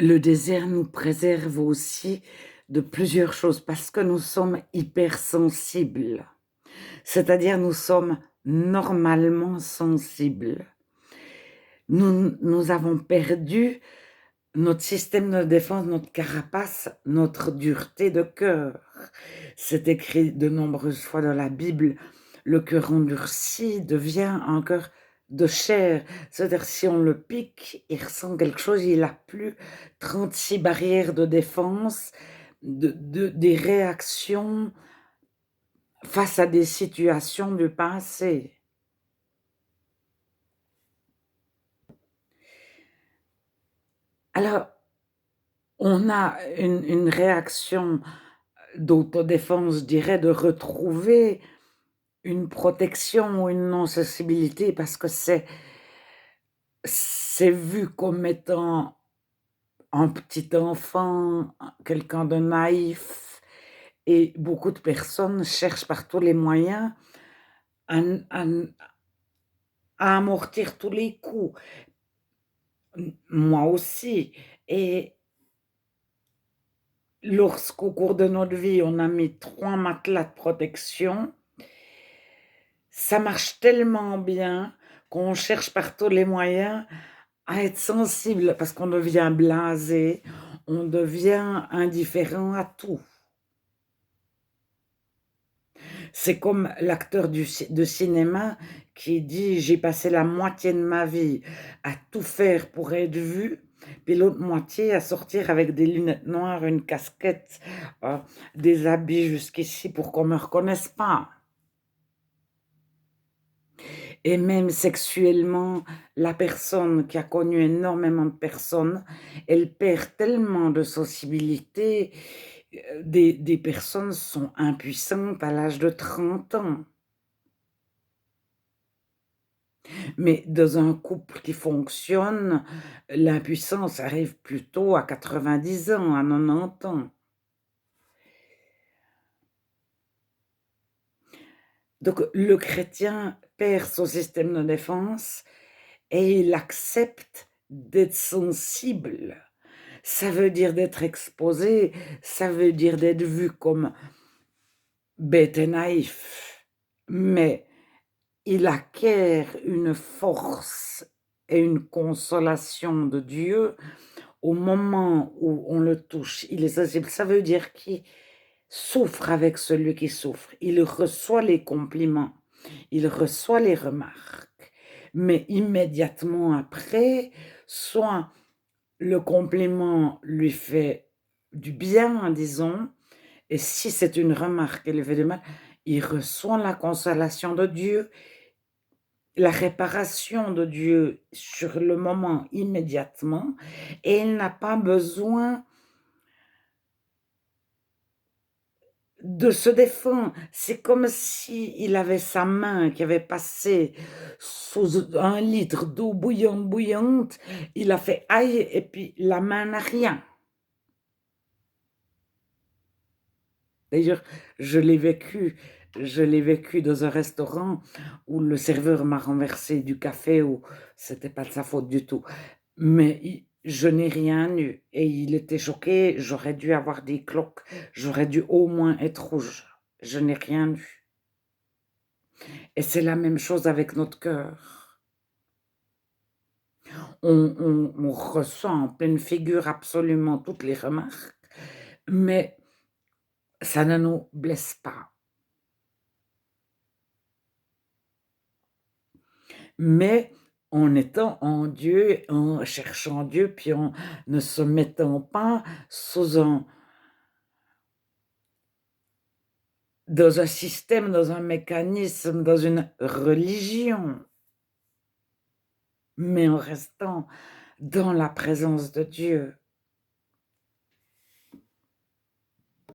Le désert nous préserve aussi de plusieurs choses parce que nous sommes hypersensibles. C'est-à-dire nous sommes normalement sensibles. Nous avons perdu notre système de défense, notre carapace, notre dureté de cœur. C'est écrit de nombreuses fois dans la Bible, le cœur endurci devient un cœur de chair. C'est-à-dire si on le pique, il ressent quelque chose, il a plus 36 barrières de défense, des réactions face à des situations du passé. Alors, on a une réaction d'autodéfense, je dirais, de retrouver une protection ou une non-sensibilité parce que c'est vu comme étant un petit enfant, quelqu'un de naïf et beaucoup de personnes cherchent par tous les moyens à n à n à amortir tous les coups. Moi aussi et lorsqu'au cours de notre vie, on a mis 3 matelas de protection, ça marche tellement bien qu'on cherche par tous les moyens à être sensible parce qu'on devient blasé, on devient indifférent à tout. C'est comme l'acteur de cinéma qui dit: «J'ai passé la moitié de ma vie à tout faire pour être vu, puis l'autre moitié à sortir avec des lunettes noires, une casquette, heu, des habits jusqu'ici pour qu'on me reconnaisse pas». Et même sexuellement, la personne qui a connu énormément de personnes, elle perd tellement de sensibilité, des personnes sont impuissantes à l'âge de 30 ans. Mais dans un couple qui fonctionne, l'impuissance arrive plutôt à 90 ans, à 90 ans. Donc le chrétien perd son système de défense et il accepte d'être sensible. Ça veut dire d'être exposé, ça veut dire d'être vu comme bête et naïf, mais il acquiert une force et une consolation de Dieu au moment où on le touche. Il est sensible, ça veut dire qu'il souffre avec celui qui souffre. Il reçoit les compliments, il reçoit les remarques, mais immédiatement après, soit le compliment lui fait du bien, disons, et si c'est une remarque qui lui fait du mal, il reçoit la consolation de Dieu, la réparation de Dieu sur le moment, immédiatement, et il n'a pas besoin de se défendre. C'est comme si il avait sa main qui avait passé sous un litre d'eau bouillante, bouillante, il a fait: «Aïe» et puis la main n'a rien. D'ailleurs, je l'ai vécu dans un restaurant où le serveur m'a renversé du café, où c'était pas de sa faute du tout. Mais je n'ai rien eu et il était choqué, j'aurais dû avoir des cloques, j'aurais dû au moins être rouge. Je n'ai rien eu et c'est la même chose avec notre cœur. On reçoit en pleine figure absolument toutes les remarques, mais ça ne nous blesse pas. Mais en étant en Dieu, en cherchant Dieu, puis en ne se mettant pas sous un dans un système, dans un mécanisme, dans une religion, mais en restant dans la présence de Dieu.